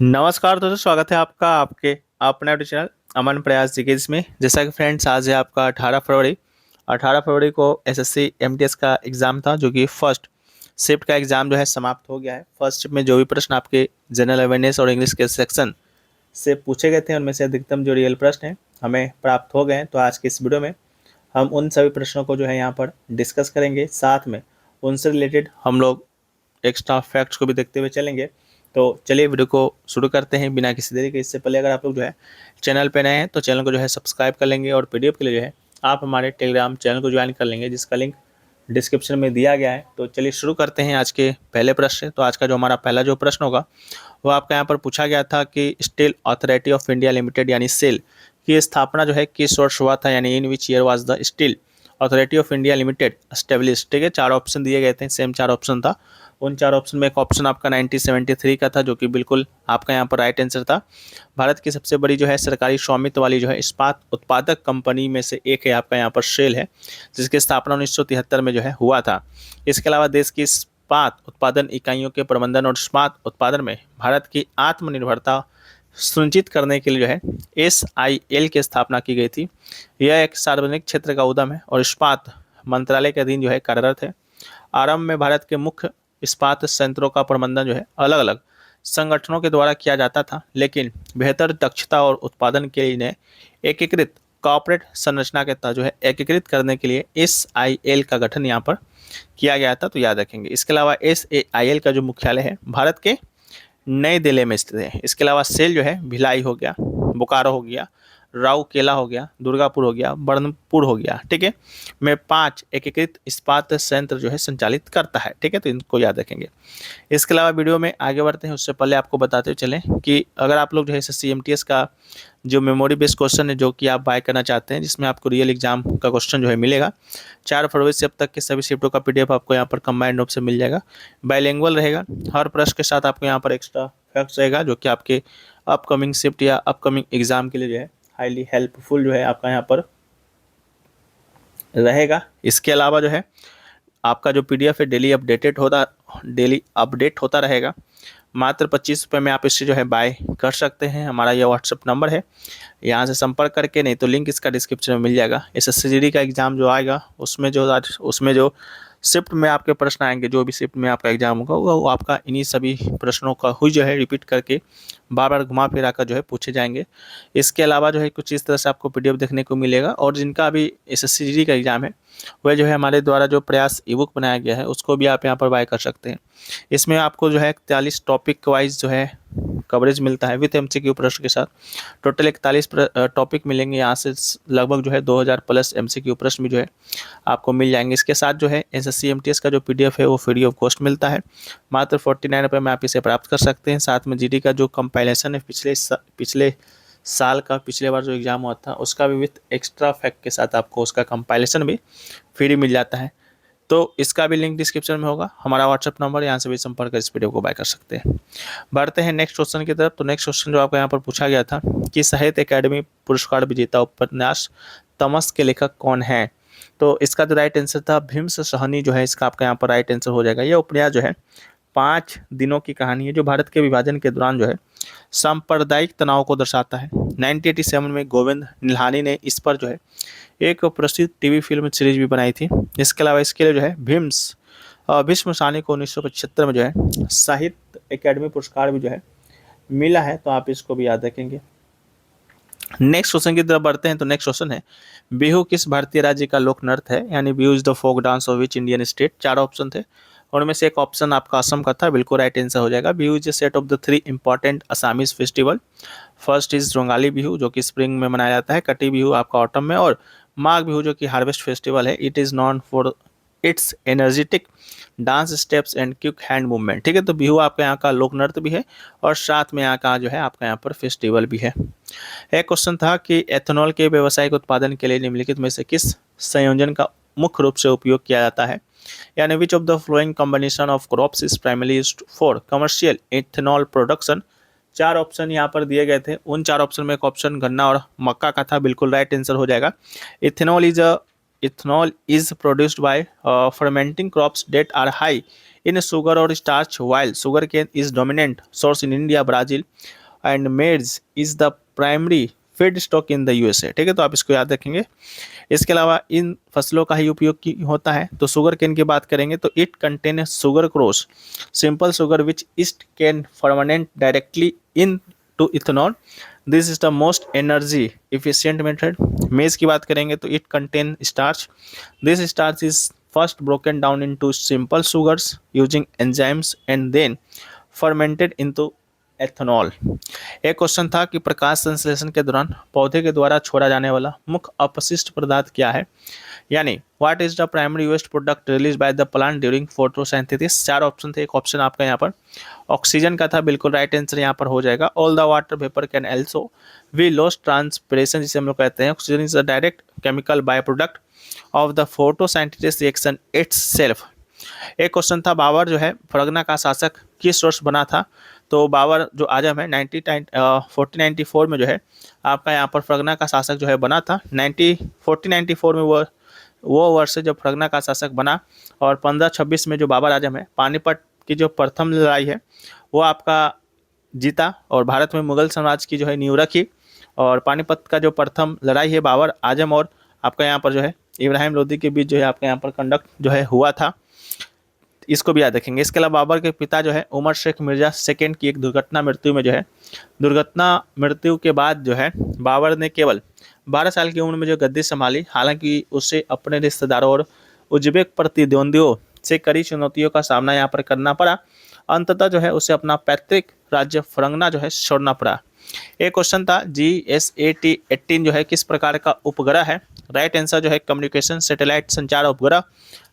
नमस्कार दोस्तों, स्वागत है आपका आपके अपने यूट्यूब चैनल अमन प्रयास जीकेज में। जैसा कि फ्रेंड्स, आज है आपका 18 फरवरी को एसएससी एमटीएस का एग्ज़ाम था, जो कि फर्स्ट शिफ्ट का एग्ज़ाम जो है समाप्त हो गया है। फर्स्ट शिफ्ट में जो भी प्रश्न आपके जनरल अवेयरनेस और इंग्लिश के सेक्शन से पूछे गए थे, उनमें से अधिकतम जो रियल प्रश्न हैं हमें प्राप्त हो गए हैं। तो आज की इस वीडियो में हम उन सभी प्रश्नों को जो है यहाँ पर डिस्कस करेंगे, साथ में उनसे रिलेटेड हम लोग एक्स्ट्रा फैक्ट्स को भी देखते हुए चलेंगे। तो चलिए वीडियो को शुरू करते हैं बिना किसी देरी के। इससे पहले अगर आप लोग जो है चैनल पे नए हैं तो चैनल को जो है सब्सक्राइब कर लेंगे, और पीडीएफ के लिए जो है आप हमारे टेलीग्राम चैनल को ज्वाइन कर लेंगे, जिसका लिंक डिस्क्रिप्शन में दिया गया है। तो चलिए शुरू करते हैं आज के पहले प्रश्न से। तो आज का जो हमारा पहला जो प्रश्न होगा वो आपका यहाँ पर पूछा गया था कि Steel Authority of India Limited यानी सेल की स्थापना जो है किस वर्ष हुआ था, यानी in which year was the Steel Authority of India Limited establish. ठीक है, चार ऑप्शन दिए गए थे, सेम चार ऑप्शन था। उन चार ऑप्शन में एक ऑप्शन आपका 1973 का था, जो कि बिल्कुल आपका यहाँ पर राइट आंसर था। भारत की सबसे बड़ी जो है सरकारी स्वामित्व वाली जो है इस्पात उत्पादक कंपनी में से एक है आपका यहाँ पर शेल है, जिसकी स्थापना 1973 में जो है हुआ था। इसके अलावा देश की इस्पात उत्पादन इकाइयों के प्रबंधन और इस्पात उत्पादन में भारत की आत्मनिर्भरता सुनिश्चित करने के लिए जो है SIL की स्थापना की गई थी। यह एक सार्वजनिक क्षेत्र का उद्यम है और इस्पात मंत्रालय के अधीन जो है कार्यरत है। आरंभ में भारत के मुख्य इस्पात संयंत्रों का प्रबंधन जो है अलग अलग संगठनों के द्वारा किया जाता था, लेकिन बेहतर दक्षता और उत्पादन के लिए इन्हें एकीकृत कॉर्पोरेट संरचना के तहत जो है एकीकृत करने के लिए SIL का गठन यहाँ पर किया गया था। तो याद रखेंगे। इसके अलावा SAIL का जो मुख्यालय है भारत के नई दिल्ली में स्थित है। इसके अलावा सेल जो है भिलाई हो गया, बोकारो हो गया, राउरकेला हो गया, दुर्गापुर हो गया, बर्नपुर हो गया, ठीक है, में 5 एकीकृत इस्पात संयंत्र जो है संचालित करता है। ठीक है, तो इनको याद रखेंगे। इसके अलावा वीडियो में आगे बढ़ते हैं उससे पहले आपको बताते हुए चलें कि अगर आप लोग जो है एसएससी एमटीएस का जो मेमोरी बेस्ड क्वेश्चन है जो कि आप बाय करना चाहते हैं, जिसमें आपको रियल एग्जाम का क्वेश्चन जो है मिलेगा, 4 फरवरी से अब तक के सभी शिफ्टों का पीडीएफ आपको यहाँ पर कंबाइंड नोट से मिल जाएगा। बाइलिंगुअल रहेगा। हर प्रश्न के साथ आपको यहाँ पर एक्स्ट्रा फैक्ट्स रहेगा, जो कि आपके अपकमिंग शिफ्ट या अपकमिंग एग्जाम के लिए जो है हाईली हेल्पफुल जो है आपका यहाँ पर रहेगा। इसके अलावा जो है आपका जो पीडीएफ है डेली अपडेट होता रहेगा। मात्र 25 रुपये में आप इससे जो है बाय कर सकते हैं। हमारा यह व्हाट्सअप नंबर है, यहाँ से संपर्क करके, नहीं तो लिंक इसका डिस्क्रिप्शन में मिल जाएगा। एसएससी का एग्ज़ाम जो आएगा उसमें जो शिफ्ट में आपके प्रश्न आएंगे, जो भी शिफ्ट में आपका एग्जाम होगा वो आपका इन्हीं सभी प्रश्नों का हुई जो है रिपीट करके बार बार घुमा फिरा कर जो है पूछे जाएंगे। इसके अलावा जो है कुछ इस तरह से आपको पीडीएफ देखने को मिलेगा। और जिनका अभी एसएससी का एग्जाम है वह जो है हमारे द्वारा जो प्रयास ई बुक बनाया गया है उसको भी आप यहाँ पर बाय कर सकते हैं। इसमें आपको जो है 41 टॉपिक वाइज जो है कवरेज मिलता है विथ एमसीक्यू प्रश्न के साथ। टोटल 41 टॉपिक मिलेंगे। यहाँ से लगभग जो है 2000 प्लस एमसीक्यू प्रश्न भी जो है आपको मिल जाएंगे। इसके साथ जो है एसएससी एमटीएस का जो पीडीएफ है वो फ्री ऑफ कॉस्ट मिलता है। मात्र 49 रुपये में आप इसे प्राप्त कर सकते हैं। साथ में जीडी का जो कंपाइलेशन है पिछले साल का, पिछले बार जो एग्जाम हुआ था उसका भी विथ एक्स्ट्रा फैक्ट के साथ आपको उसका कंपाइलेशन भी फ्री मिल जाता है। तो इसका भी लिंक डिस्क्रिप्शन में होगा। हमारा व्हाट्सअप नंबर, यहाँ से भी संपर्क कर इस वीडियो को बाय कर सकते हैं। बढ़ते हैं नेक्स्ट क्वेश्चन की तरफ। तो नेक्स्ट क्वेश्चन जो आपको यहाँ पर पूछा गया था कि साहित्य अकादमी पुरस्कार विजेता उपन्यास तमस के लेखक कौन है। तो इसका जो राइट आंसर था भीम्स सहनी जो है इसका आपका यहाँ पर राइट आंसर हो जाएगा। यह उपन्यास जो है 5 दिनों की कहानी है, जो भारत के विभाजन के दौरान जो है सांप्रदायिक तनाव को दर्शाता है। 1987 में गोविंद निहलानी ने इस पर जो है एक प्रसिद्ध टीवी फिल्म सीरीज भी बनाई थी। इसके अलावा इसके लिए जो है भीष्म सहनी को 1975 में जो है साहित्य अकादमी पुरस्कार भी जो है मिला है। तो आप इसको भी याद रखेंगे। नेक्स्ट क्वेश्चन की तरफ बढ़ते हैं। तो नेक्स्ट क्वेश्चन है बिहू किस भारतीय राज्य का लोक नृत्य है, यानी Bihu is the folk dance of which Indian state. 4 option थे, उनमें से एक ऑप्शन आपका असम का था, बिल्कुल राइट आंसर हो जाएगा। Bihu is a set of the 3 important Assamese festival. First is Rongali Bihu जो कि स्प्रिंग में मनाया जाता है, कटी बिहू आपका ऑटम में, और माघ बिहू जो कि हार्वेस्ट फेस्टिवल है। It is non for its energetic dance steps and quick hand movement. ठीक है, तो बिहू आपका यहाँ का लोक नृत्य भी है और साथ में यहाँ का जो है आपका यहाँ पर फेस्टिवल भी है। एक क्वेश्चन था कि एथेनॉल के व्यावसायिक उत्पादन के लिए निम्नलिखित में से किस संयोजन का मुख्य रूप से उपयोग किया जाता है, यानी which of the flowing combination of crops is primary used for commercial ethanol production. 4 option यहाँ पर दिए गए थे। उन 4 ऑप्शन में एक ऑप्शन गन्ना और मक्का का था, बिल्कुल राइट आंसर हो जाएगा। Ethanol is produced by fermenting crops that are high in sugar और starch, while sugar cane is dominant source in India, Brazil, and maize is the primary feed stock in the USA. ठीक है, तो आप इसको याद रखेंगे। इसके अलावा इन फसलों का ही उपयोग होता है। तो शुगर केन की बात करेंगे तो it contain sucrose, simple sugar which yeast can ferment directly into ethanol, this is the most energy efficient method. Maize की बात करेंगे तो it contain starch, this starch is first broken down into simple sugars using enzymes and then fermented into ethanol. एक question था कि प्रकाश संश्लेषण के दौरान पौधे के द्वारा छोड़ा जाने वाला मुख्य अपशिष्ट पदार्थ क्या है, यानी what is the primary waste product release by the plant during photosynthesis. चार ऑप्शन थे, एक ऑप्शन आपका यहाँ पर ऑक्सीजन का था, बिल्कुल राइट आंसर यहाँ पर हो जाएगा। All the water vapour can also we lost transpiration, जिसे हम लोग कहते हैं। Oxygen is the direct chemical by product of the photosynthesis reaction itself. एक क्वेश्चन था बाबर जो है फरगना का शासक किस वर्ष बना था। तो बाबर जो आजम है 1494 में जो है आपका यहाँ पर फरगना का शासक जो है बना था। 1494 में वो वर्ष है जब फरगना का शासक बना। और 1526 में जो बाबर आजम है पानीपत की जो प्रथम लड़ाई है वो आपका जीता और भारत में मुगल साम्राज्य की जो है नींव रखी। और पानीपत का जो प्रथम लड़ाई है बाबर आजम और आपका यहाँ पर जो है इब्राहिम लोदी के बीच जो है आपका यहाँ पर कंडक्ट जो है हुआ था, इसको भी याद रखेंगे। इसके अलावा बाबर के पिता जो है उमर शेख मिर्जा सेकेंड की एक दुर्घटना मृत्यु में जो है दुर्घटना मृत्यु के बाद जो है बाबर ने केवल 12 साल की उम्र में जो गद्दी संभाली। हालांकि उसे अपने रिश्तेदारों और उज्बेक प्रतिद्वंदियों से कड़ी चुनौतियों का सामना यहाँ पर करना पड़ा। अंततः जो है उसे अपना पैतृक राज्य फरंगना जो है छोड़ना पड़ा। एक क्वेश्चन था GSAT-18 जो है किस प्रकार का उपग्रह है। राइट आंसर जो है कम्युनिकेशन सैटेलाइट संचार उपग्रह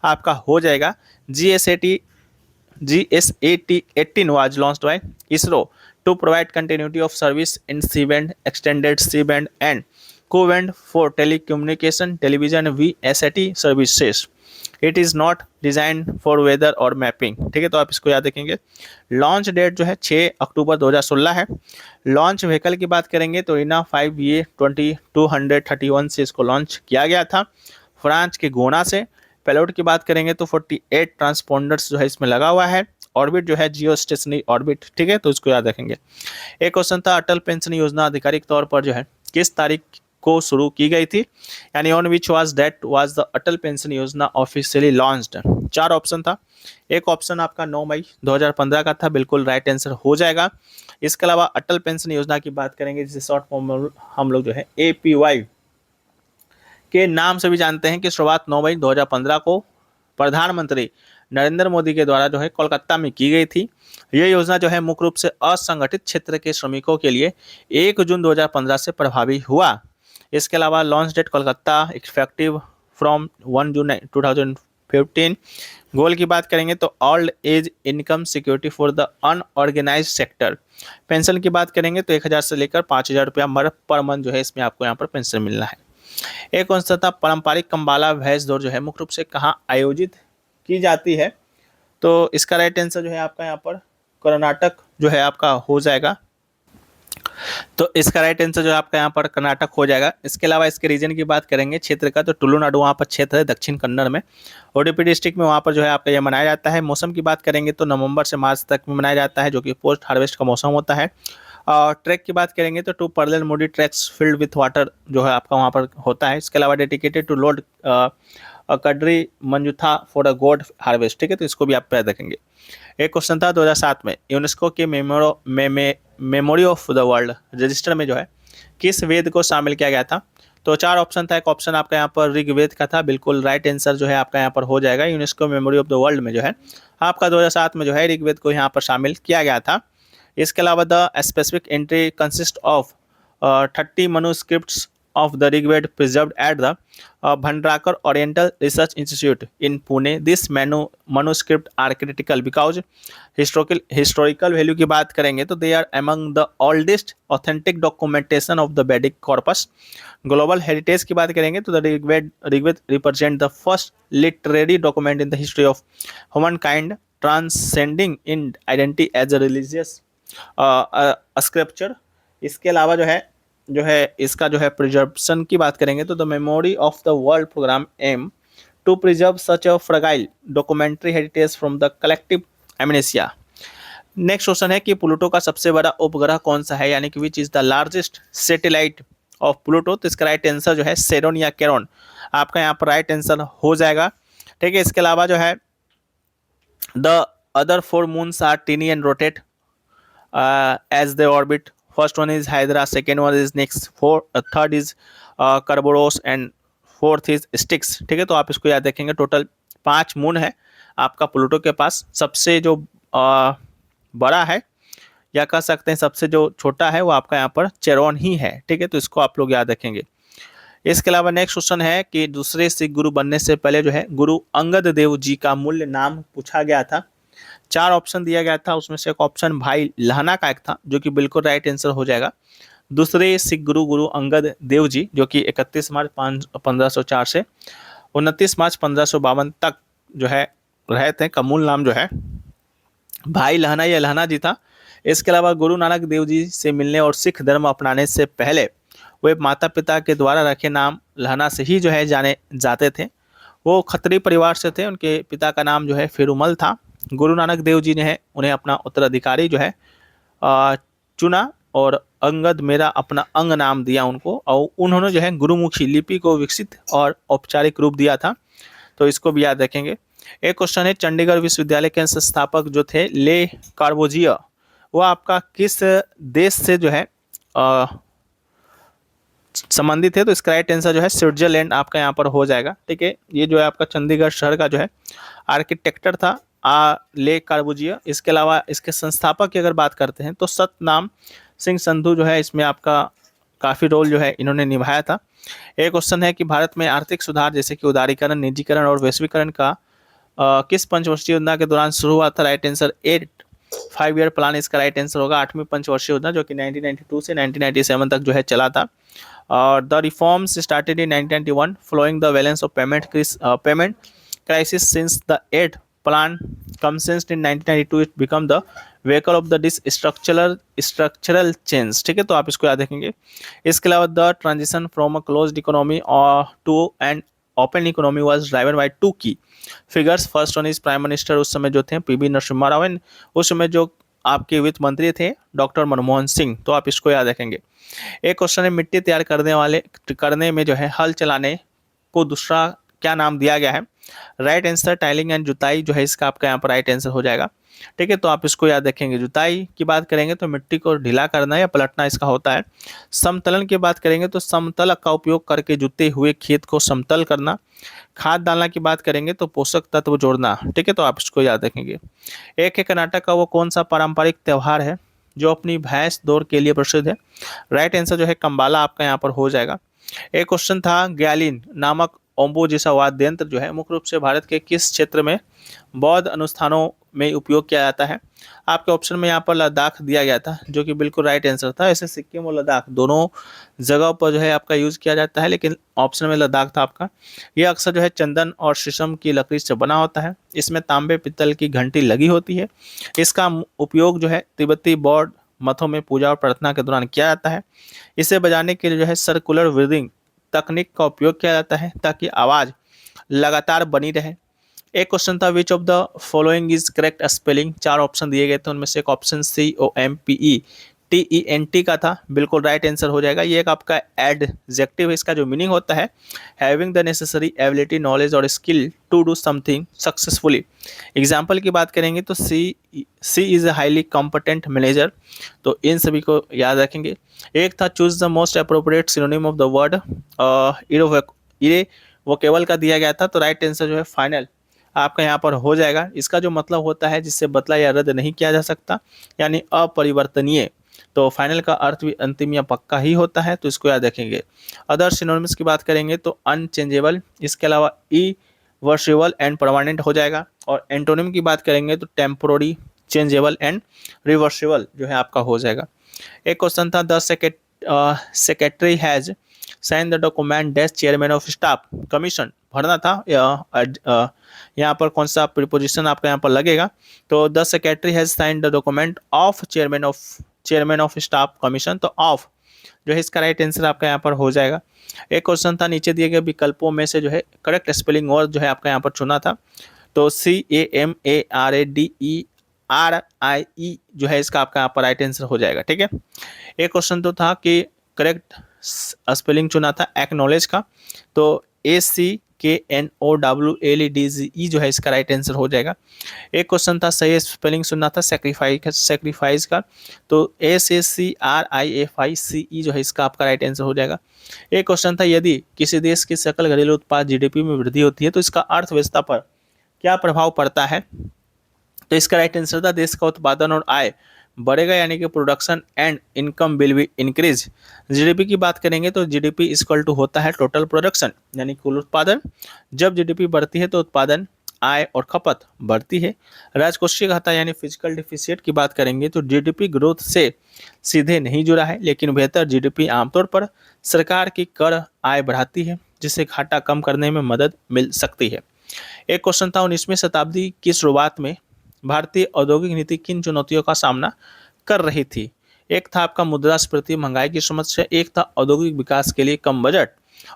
आपका हो जाएगा। GSAT-18 was launched by ISRO to provide continuity of service in C-band, extended C-band and Co-band for telecommunication, television VSAT services. It is not designed for weather और mapping। ठीक है, तो आप इसको याद रखेंगे। लॉन्च डेट जो है 6 अक्टूबर 2016 है। लॉन्च व्हीकल की बात करेंगे तो इना 5A 2231 से इसको लॉन्च किया गया था फ्रांस के गोना से। पेलोड की बात करेंगे तो 48 ट्रांसपोंडर्स जो है इसमें लगा हुआ है। ऑर्बिट जो है जियो स्टेशनरी ऑर्बिट। ठीक है, तो इसको याद रखेंगे। एक क्वेश्चन था अटल पेंशन योजना आधिकारिक तौर पर जो है किस तारीख को शुरू की गई थी, यानी on which was that was the Atal pension योजना ऑफिशियली लॉन्च्ड। चार ऑप्शन था, एक ऑप्शन आपका 9 मई 2015 का था, बिल्कुल राइट आंसर हो जाएगा। इसके अलावा अटल पेंशन योजना की बात करेंगे जिसे शॉर्ट फॉर्म हम लोग जो है APY के नाम से भी जानते हैं, कि शुरुआत 9 मई 2015 को प्रधानमंत्री नरेंद्र मोदी के द्वारा जो है कोलकाता में की गई थी। यह योजना जो है मुख्य रूप से असंगठित क्षेत्र के श्रमिकों के लिए 1 जून 2015 से प्रभावी हुआ। इसके अलावा launch date Kolkata, effective from 1 June 2015। Goal की बात करेंगे तो old age income security for the unorganised sector. Pension की बात करेंगे तो 1000 से लेकर 5000 रुपया पर मंथ जो है इसमें आपको यहाँ पर पेंशन मिलना है। एक कौन सा था पारंपरिक कंबाला भैंस दौड़ जो है मुख्य रूप से कहाँ आयोजित की जाती है। तो इसका राइट आंसर जो है आपका यहाँ पर कर्नाटक जो है आपका हो जाएगा। तो इसका राइट आंसर जो है आपका यहाँ पर कर्नाटक हो जाएगा। इसके अलावा इसके रीजन की बात करेंगे क्षेत्र का तो तुलुनाडु वहाँ पर क्षेत्र है दक्षिण कन्नड़ में। उडुपी डिस्ट्रिक्ट में वहाँ पर जो है आपका यह मनाया जाता है। मौसम की बात करेंगे तो नवंबर से मार्च तक में मनाया जाता है, जो कि पोस्ट हार्वेस्ट का मौसम होता है। और ट्रैक की बात करेंगे तो 2 parallel Modi tracks filled with water जो है आपका वहाँ पर होता है। इसके अलावा dedicated to lord Kadri Manjunatha for a good harvest. ठीक है, तो इसको भी आप याद रखेंगे। एक क्वेश्चन था 2007 में यूनेस्को के memory of the world register में जो है किस वेद को शामिल किया गया था। तो चार ऑप्शन था, एक ऑप्शन आपका यहाँ पर ऋग्वेद का था, बिल्कुल राइट आंसर जो है आपका यहाँ पर हो जाएगा। UNESCO memory of the world में जो है आपका 2007 में जो है ऋग्वेद को यहाँ पर शामिल किया गया था। इसके अलावा the specific entry consist of 30 manuscripts of the Rigved preserved at the Bhandrakar Oriental Research Institute in Pune. This manuscript are critical because historical value की बात करेंगे तो they are among the oldest authentic documentation of the Vedic corpus. Global heritage की बात करेंगे तो the Rigved represent the first literary document in the history of humankind transcending in identity as a religious scripture. इसके अलावा जो है इसका जो है प्रिजर्वेशन की बात करेंगे तो the memory of the world programme aim to preserve such a fragile documentary heritage from the collective amnesia. Next question है कि प्लूटो का सबसे बड़ा उपग्रह कौन सा है, यानी कि which is the largest satellite of Pluto. तो इसका राइट आंसर जो है सेरोन या कैरोन आपका यहाँ पर राइट आंसर हो जाएगा। ठीक है, इसके अलावा जो है the other 4 moons are tiny and rotate as they orbit. First one is Hydra, second one is Nix, third is Kerberos and fourth is Styx. ठीक है, तो आप इसको याद रखेंगे। टोटल 5 मून है आपका प्लूटो के पास। सबसे जो बड़ा है या कह सकते हैं सबसे जो छोटा है वो आपका यहाँ पर चेरोन ही है। ठीक है, तो इसको आप लोग याद रखेंगे। इसके अलावा नेक्स्ट क्वेश्चन है कि दूसरे सिख गुरु बनने से पहले जो है गुरु अंगद देव जी का मूल्य नाम पूछा गया था। 4 ऑप्शन दिया गया था, उसमें से एक ऑप्शन भाई लहना का एक था जो कि बिल्कुल राइट आंसर हो जाएगा। दूसरे सिख गुरु गुरु अंगद देव जी जो कि 31 मार्च 1504 से 29 मार्च 1552 तक जो है रहे थे, का मूल नाम जो है भाई लहना या लहना जी था। इसके अलावा गुरु नानक देव जी से मिलने और सिख धर्म अपनाने से पहले वे माता पिता के द्वारा रखे नाम लहना से ही जो है जाने जाते थे। वो खत्री परिवार से थे, उनके पिता का नाम जो है फिरुमल था। गुरु नानक देव जी ने उन्हें अपना उत्तराधिकारी जो है चुना और अंगद मेरा अपना अंग नाम दिया उनको, और उन्होंने जो है गुरुमुखी लिपि को विकसित और औपचारिक रूप दिया था। तो इसको भी याद रखेंगे। एक क्वेश्चन है चंडीगढ़ विश्वविद्यालय के संस्थापक जो थे ले कार्बोजिया, वो आपका किस देश से जो है संबंधित है। तो इसका राइट आंसर जो है स्विट्जरलैंड आपका यहाँ पर हो जाएगा। ठीक है, ये जो है आपका चंडीगढ़ शहर का जो है आर्किटेक्टर था ले कार्बोजिया। इसके अलावा इसके संस्थापक की अगर बात करते हैं तो सतनाम सिंह संधू जो है इसमें आपका काफ़ी रोल जो है इन्होंने निभाया था। एक क्वेश्चन है कि भारत में आर्थिक सुधार जैसे कि उदारीकरण, निजीकरण और वैश्वीकरण का किस पंचवर्षीय योजना के दौरान शुरू हुआ था। राइट आंसर 5 ईयर प्लान इसका राइट आंसर होगा। 8वीं पंचवर्षीय योजना जो कि 1992 से 1997 तक जो है चला था। और the reforms started in 1991 following the balance of payment crisis since the 8th plan commenced in 1992 it become the vehicle of the structural change. ठीक है, तो आप इसको याद रखेंगे। इसके अलावा the transition from a closed economy to an open economy was driven by 2 की figures. First one is prime minister उस समय जो थे पीवी नरसिम्हा राव, उस समय जो आपके वित्त मंत्री थे डॉक्टर मनमोहन सिंह। तो आप इसको याद रखेंगे। एक क्वेश्चन है मिट्टी तैयार करने में जो है हल चलाने को दूसरा क्या नाम दिया गया है। राइट आंसर टाइलिंग एंड जुताई जो है इसका आपका यहाँ पर राइट आंसर हो जाएगा। ठीक है, तो आप इसको याद रखेंगे। जुताई की बात करेंगे तो मिट्टी को ढीला करना या पलटना इसका होता है। समतलन की बात करेंगे तो समतल का उपयोग करके जुते हुए खेत को समतल करना। खाद डालना की बात करेंगे तो पोषक तत्व जोड़ना। ठीक है, तो आप इसको याद रखेंगे। एक है कर्नाटक का वो कौन सा पारंपरिक त्यौहार है जो अपनी भैंस दौड़ के लिए प्रसिद्ध है। राइट आंसर जो है कंबाला आपका यहाँ पर हो जाएगा। एक क्वेश्चन था ग्यालिन नामक ओम्बो जैसा वाद्य यंत्र जो है मुख्य रूप से भारत के किस क्षेत्र में बौद्ध अनुष्ठानों में उपयोग किया जाता है। आपके ऑप्शन में यहाँ पर लद्दाख दिया गया था जो कि बिल्कुल राइट आंसर था। ऐसे सिक्किम और लद्दाख दोनों जगह पर जो है आपका यूज किया जाता है, लेकिन ऑप्शन में लद्दाख था आपका। यह अक्सर जो है चंदन और शीशम की लकड़ी से बना होता है। इसमें तांबे पित्तल की घंटी लगी होती है। इसका उपयोग जो है तिब्बती बौद्ध मठों में पूजा और प्रार्थना के दौरान किया जाता है। इसे बजाने के लिए जो है सर्कुलर ब्रीदिंग तकनीक का उपयोग किया जाता है ताकि आवाज़ लगातार बनी रहे। एक क्वेश्चन था which of the following is correct spelling. 4 option दिए गए थे, उनमें से एक ऑप्शन COMPETENT का था, बिल्कुल राइट आंसर हो जाएगा। ये एक आपका एडजेक्टिव है, इसका जो मीनिंग होता है having the necessary ability knowledge और skill to do something successfully. Example की बात करेंगे तो she is a highly competent manager. तो इन सभी को याद रखेंगे। एक था choose the most appropriate synonym of the word irrevocable का दिया गया था। तो राइट आंसर जो है फाइनल आपका यहाँ पर हो जाएगा। इसका जो मतलब होता है जिससे बदला या रद्द नहीं किया जा सकता, यानी अपरिवर्तनीय। तो फाइनल का अर्थ भी अंतिम या पक्का ही होता है, तो इसको याद रखेंगे। अदर सिनोनिम्स की बात करेंगे तो अनचेंजेबल, इसके अलावा इवर्सिबल एंड परमानेंट हो जाएगा। और एंटोनिम की बात करेंगे तो टेम्पोररी, चेंजेबल एंड रिवर्सिबल जो है आपका हो जाएगा। एक क्वेश्चन था the secretary has sign the document dash chairman of staff commission भरना था। यहाँ पर कौन सा प्रीपोजिशन आपका यहाँ पर लगेगा। तो the secretary has sign the document of chairman of staff commission. तो ऑफ जो है इसका राइट आंसर आपका यहाँ पर हो जाएगा। एक क्वेश्चन था नीचे दिए गए विकल्पों में से जो है करेक्ट स्पेलिंग और जो है आपका यहाँ पर चुना था, तो CAMARADERIE जो है इसका आपका यहाँ पर राइट आंसर हो जाएगा। ठीक है, एक क्वेश्चन तो था कि करेक्ट स्पेलिंग चुना था एक्नॉलेज का, तो ACKNOWLEDGE जो है इसका राइट आंसर हो जाएगा। एक क्वेश्चन था सही स्पेलिंग सुनना था सेक्रीफाइस का, तो SACRIFICE जो है इसका आपका राइट आंसर हो जाएगा। एक क्वेश्चन था यदि किसी देश की सकल घरेलू उत्पाद GDP में वृद्धि होती है तो इसका अर्थव्यवस्था पर क्या प्रभाव पड़ता है, तो इसका राइट आंसर था देश का उत्पादन और आय बढ़ेगा, यानी कि production and income will be increase. GDP की बात करेंगे तो GDP इक्वल टू होता है टोटल प्रोडक्शन, यानी कुल उत्पादन। जब GDP बढ़ती है तो उत्पादन, आय और खपत बढ़ती है। राजकोषीय घाटा यानी फिजिकल डिफिसिट की बात करेंगे तो GDP ग्रोथ से सीधे नहीं जुड़ा है, लेकिन बेहतर GDP आमतौर पर सरकार की कर आय बढ़ाती है, जिससे घाटा कम करने में मदद मिल सकती है। एक क्वेश्चन था 19वीं शताब्दी की शुरुआत में भारतीय औद्योगिक नीति किन चुनौतियों का सामना कर रही थी। एक था आपका मुद्रास्फीति, महंगाई की समस्या, एक था औद्योगिक विकास के लिए कम बजट,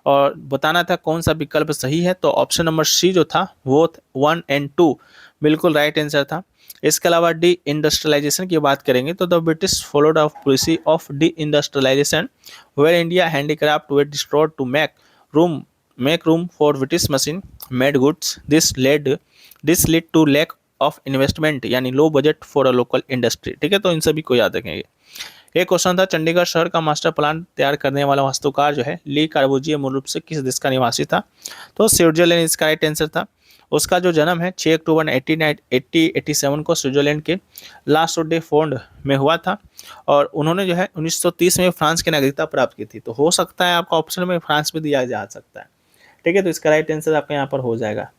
और बताना था कौन सा विकल्प सही है, तो ऑप्शन नंबर सी जो था वो 1 और 2 बिल्कुल राइट आंसर था। इसके अलावा डी इंडस्ट्रियलाइजेशन की बात करेंगे तो the British followed of policy of de industrialisation where India handicraft were destroyed to make room for British machine made goods. This lead to lack of investment, यानी low budget for a local industry. ठीक है, तो इन सभी को याद रखेंगे। एक क्वेश्चन था चंडीगढ़ शहर का मास्टर प्लान तैयार करने वाला वास्तुकार जो है ली कार्बूजिए मूल रूप से किस देश का निवासी था, तो स्विट्जरलैंड इसका राइट आंसर था। उसका जो जन्म है 6 अक्टूबर 1887 को स्विट्जरलैंड के ला चौफोर्ड में हुआ था, और उन्होंने जो है 1930 में फ्रांस की नागरिकता प्राप्त की थी। तो हो सकता है आपका ऑप्शन में फ्रांस में दिया जा सकता है। ठीक है, तो इसका राइट आंसर आपका यहाँ पर हो जाएगा।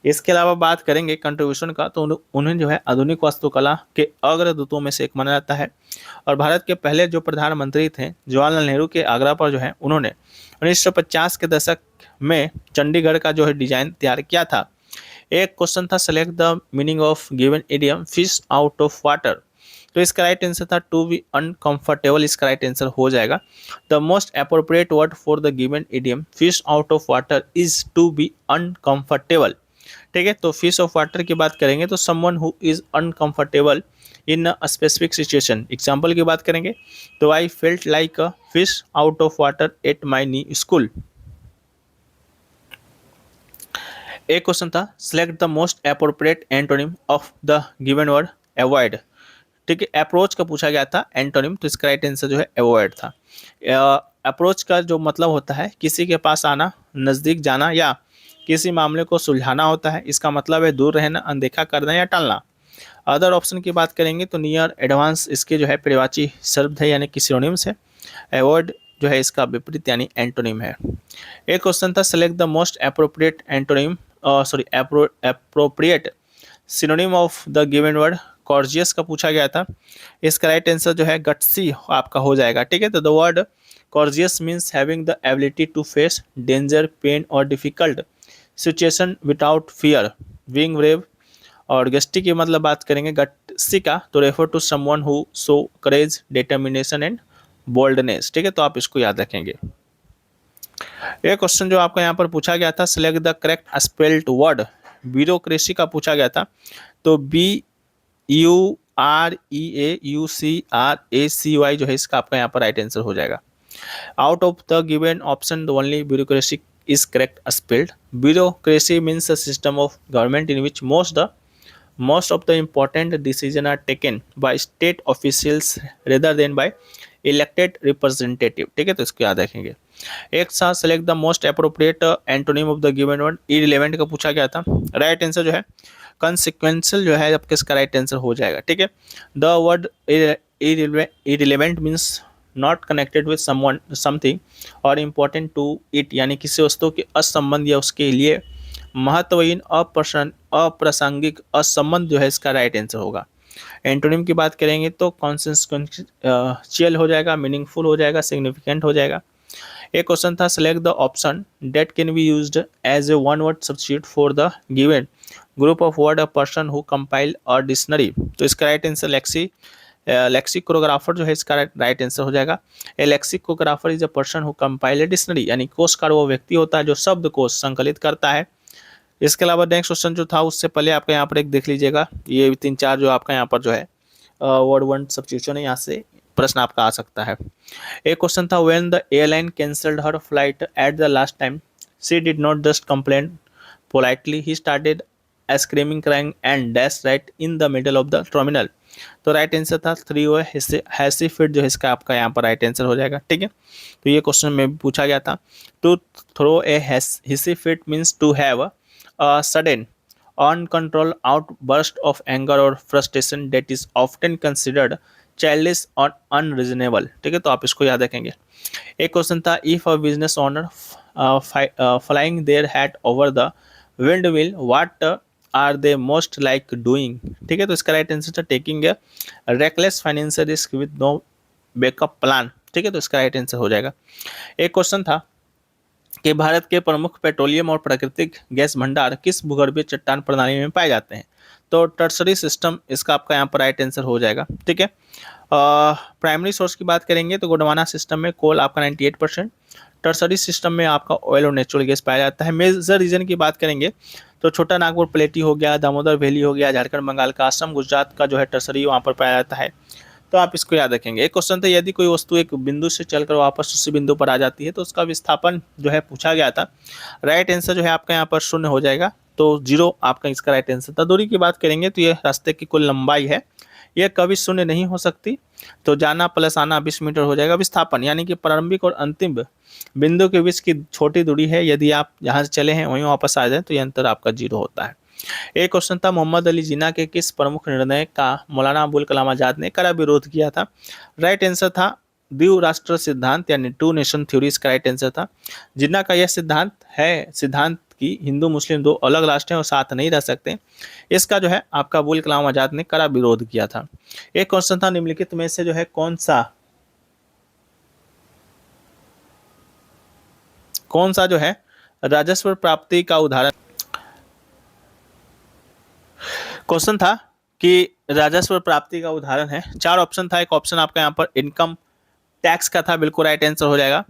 इसके अलावा बात करेंगे कंट्रीब्यूशन का, तो उन्हें जो है आधुनिक वास्तुकला के अग्रदूतों में से एक माना जाता है, और भारत के पहले जो प्रधानमंत्री थे जवाहरलाल नेहरू के आग्रह पर जो है उन्होंने 1950 के दशक में चंडीगढ़ का जो है डिजाइन तैयार किया था। एक क्वेश्चन था select the meaning of given idiom fish out of water, तो इसका राइट आंसर था टू बी अनकंफर्टेबल, इसका राइट आंसर हो जाएगा। The most appropriate word for the given idiom fish out of water is to be uncomfortable. ठीक है, तो fish of water की बात करेंगे तो someone who is uncomfortable in a specific situation. Example की बात करेंगे तो I felt like a fish out of water at my knee school. एक क्वेश्चन था select the most appropriate antonym of the given word avoid. ठीक है, approach का पूछा गया था एंटोनिम, तो इसका राइट आंसर जो है अवॉइड था। अप्रोच का जो मतलब होता है किसी के पास आना, नज़दीक जाना, या किसी मामले को सुलझाना होता है। इसका मतलब है दूर रहना, अनदेखा करना या टालना। अदर ऑप्शन की बात करेंगे तो नियर, एडवांस इसके जो है पर्यायवाची शब्द है, यानी कि सिनोनिम्स है। अवॉइड जो है इसका विपरीत यानी एंटोनिम है। एक क्वेश्चन था select the most appropriate antonym appropriate synonym of the given word कॉर्जियस का पूछा गया था। इसका राइट आंसर जो है गट्सी आपका हो जाएगा। ठीक है, तो the word courageous means having the ability to face danger, pain और difficult situation without fear, being brave. और गस्टी की मतलब बात करेंगे गट्सी का, तो refer to someone who show courage, determination and boldness. ठीक है, तो आप इसको याद रखेंगे। एक क्वेश्चन जो आपका यहाँ पर पूछा गया था select the correct spelled word bureaucracy का पूछा गया था, तो BUREAUCRACY जो है इसका आपका यहाँ पर राइट आंसर हो जाएगा। Out of the given option the only bureaucracy is correct spelled. Bureaucracy means a system of government in which most of the important decisions are taken by state officials rather than by elected representative. ठीक है, तो इसको याद रखेंगे। एक साथ select the most appropriate antonym of the given word irrelevant का पूछा गया था। राइट आंसर जो है कंसिक्वेंशियल जो है आपके इसका राइट आंसर हो जाएगा। ठीक है, the word irrelevant means not connected with someone something और इम्पोर्टेंट टू इट, यानी किसी वस्तु के असंबंध या उसके लिए महत्वहीन, अप्रासंगिक, असंबंध जो है इसका राइट आंसर होगा। एंटोनिम की बात करेंगे तो कॉन्सिक्वेंशियल हो जाएगा, मीनिंगफुल हो जाएगा, सिग्निफिकेंट हो जाएगा। एक क्वेश्चन था select the option that can be used as a one word substitute for the given group of word a person who compile a dictionary, तो इसका राइट आंसर लेक्सिकोग्राफर जो है इसका राइट आंसर हो जाएगा। A lexicographer is a person who compile a dictionary, यानी कोशकार वो व्यक्ति होता है जो शब्द को संकलित करता है। इसके अलावा नेक्स्ट क्वेश्चन जो था उससे पहले आपका यहाँ पर एक देख लीजिएगा, ये 3-4 जो आपका यहाँ पर जो है वर्ड वन सब्स्टिट्यूशन है, यहाँ से प्रश्न आपका आ सकता है। एक क्वेश्चन था, when the airline cancelled her flight at the last time she did not just complain politely he started screaming crying and dash right in the middle of the terminal. तो राइट आंसर था three O हैसी fit जो है इसका आपका यहाँ पर right answer हो जाएगा। ठीक है, तो ये क्वेश्चन में पूछा गया था। To throw a hissy fit means to have a sudden uncontrolled outburst of anger or frustration that is often considered childish or unreasonable। ठीक है, तो आप इसको याद रखेंगे। एक क्वेश्चन था, if a business owner flying their hat over the windmill what are they most like doing. ठीक है, तो इसका राइट आंसर था taking a reckless financial risk with no backup plan. ठीक है, तो इसका राइट आंसर हो जाएगा। एक क्वेश्चन था कि भारत के प्रमुख पेट्रोलियम और प्राकृतिक गैस भंडार किस भूगर्भीय चट्टान प्रणाली में पाए जाते हैं। तो टर्सरी सिस्टम इसका आपका यहाँ पर राइट आंसर हो जाएगा। ठीक है, प्राइमरी सोर्स की बात करेंगे तो गोंडवाना सिस्टम में कोल आपका 98%, टर्सरी सिस्टम में आपका ऑयल और नेचुरल गैस पाया जाता है। मेजर रीजन की बात करेंगे तो छोटा नागपुर प्लेटी हो गया, दामोदर वैली हो गया, झारखंड बंगाल का, असम गुजरात का जो है टर्सरी वहाँ पर पाया जाता है। तो आप इसको याद रखेंगे। एक क्वेश्चन था, यदि कोई वस्तु एक बिंदु से चलकर वापस उसी बिंदु पर आ जाती है तो उसका विस्थापन जो है पूछा गया था। राइट आंसर जो है आपका यहाँ पर 0 हो जाएगा, तो 0 आपका इसका राइट आंसर था। दूरी की बात करेंगे तो ये रास्ते की कुल लंबाई है, यह कभी 0 नहीं हो सकती, तो जाना प्लस आना 20 मीटर हो जाएगा। विस्थापन यानी कि प्रारंभिक और अंतिम बिंदु के बीच की छोटी दूरी है, यदि आप जहाँ से चले हैं वहीं वापस आ जाए तो यह अंतर आपका 0 होता है। एक क्वेश्चन था, मोहम्मद अली जिन्ना के किस प्रमुख निर्णय का मौलाना अबुल कलाम आजाद ने कड़ा विरोध किया था। राइट आंसर था द्विराष्ट्र सिद्धांत यानी टू नेशन थ्योरी इसका राइट आंसर था। जिन्ना का यह सिद्धांत है सिद्धांत कि हिंदू मुस्लिम दो अलग राष्ट्र हैं और साथ नहीं रह सकते, इसका जो है आपका अबुल कलाम आजाद ने कड़ा विरोध किया था। एक क्वेश्चन था, निम्नलिखित में से जो है कौन सा जो है राजस्व प्राप्ति का उदाहरण। क्वेश्चन था कि राजस्व प्राप्ति का उदाहरण है। 4 ऑप्शन था, एक ऑप्शन आपका यहाँ पर इनकम टैक्स का था, बिल्कुल राइट आंसर हो जाएगा।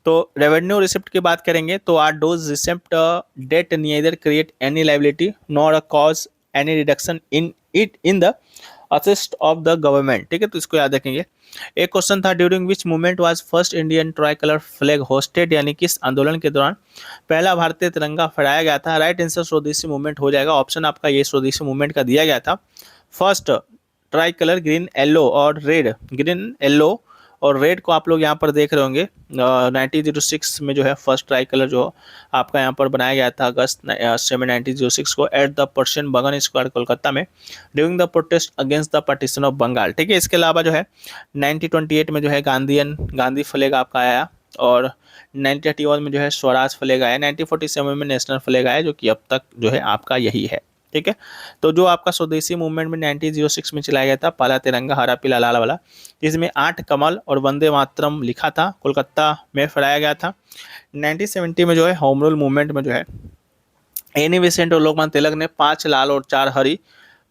तो रेवेन्यू रिसिप्ट की बात करेंगे तो are those receipt that neither create any liability nor cause any reduction in it in the assets of the government. ठीक है, तो इसको याद रखेंगे। एक क्वेश्चन था, during which movement was first Indian tricolour flag hoisted, यानी किस आंदोलन के दौरान पहला भारतीय तिरंगा फहराया गया था। राइट आंसर स्वदेशी मूवमेंट हो जाएगा। ऑप्शन आपका ये स्वदेशी मूवमेंट का दिया गया था। First try colour green yellow और रेड, ग्रीन येलो और रेड को आप लोग यहाँ पर देख रहे होंगे। 1906 में जो है फर्स्ट ट्राई कलर जो आपका यहाँ पर बनाया गया था अगस्त 7 1906 को at the Parsi Bagan square Kolkata में during the protest against the partition of Bengal. ठीक है, इसके अलावा जो है 1928 में जो है गांधी फ्लैग आपका आया और 1931 में जो है स्वराज फ्लैग आया, 1947 में नेशनल फ्लैग आया, जो कि अब तक जो है आपका यही है। ठीक है, तो जो आपका स्वदेशी मूवमेंट में 1906 में चलाया गया था पहला तिरंगा हरा पीला लाल वाला, जिसमें 8 कमल और वंदे मातरम लिखा था, कोलकाता में फहराया गया था। 1970 में जो है होम रूल मूवमेंट में जो है एनी बेसेंट और लोकमान्य तिलक ने 5 लाल और 4 हरी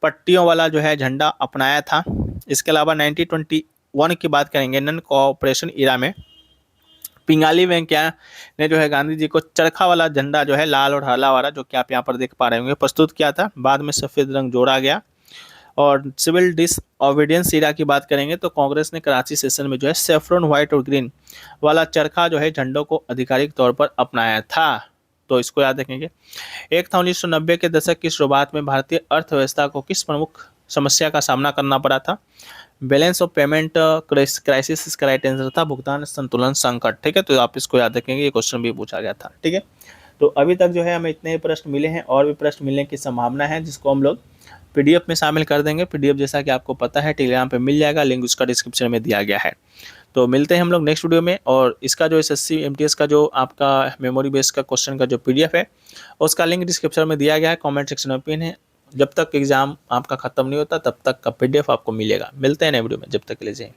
पट्टियों वाला जो है झंडा अपनाया था। इसके अलावा 1921 की बात करेंगे, नन कोऑपरेशन इरा में पिंगाली वेंकैया ने जो है गांधी जी को चरखा वाला झंडा जो है लाल और हरा वाला, जो कि आप यहाँ पर देख पा रहे होंगे, प्रस्तुत किया था। बाद में सफ़ेद रंग जोड़ा गया। और सिविल डिसओबीडियंस इरा की बात करेंगे तो कांग्रेस ने कराची सेशन में जो है सेफ्रॉन व्हाइट और ग्रीन वाला चरखा जो है झंडों को आधिकारिक तौर पर अपनाया था। तो इसको याद रखेंगे। एक था 1990 के दशक की शुरुआत में भारतीय अर्थव्यवस्था को किस प्रमुख समस्या का सामना करना पड़ा था। बैलेंस ऑफ पेमेंट क्राइसिस इसका राइट आंसर था भुगतान संतुलन संकट। ठीक है, तो आप इसको याद रखेंगे, ये क्वेश्चन भी पूछा गया था। ठीक है, तो अभी तक जो है हमें इतने प्रश्न मिले हैं और भी प्रश्न मिलने की संभावना है, जिसको हम लोग पीडीएफ में शामिल कर देंगे। पीडीएफ जैसा कि आपको पता है टेलीग्राम पे मिल जाएगा, लिंक उसका डिस्क्रिप्शन में दिया गया है। तो मिलते हैं हम लोग नेक्स्ट वीडियो में। और इसका जो एसएससी एमटीएस का जो आपका मेमोरी बेस का क्वेश्चन का जो पीडीएफ है उसका लिंक डिस्क्रिप्शन में दिया गया है, कमेंट सेक्शन में पिन है। जब तक एग्जाम आपका खत्म नहीं होता तब तक का पीडीएफ आपको मिलेगा। मिलते हैं नए वीडियो में, जब तक के लिए जय हिंद।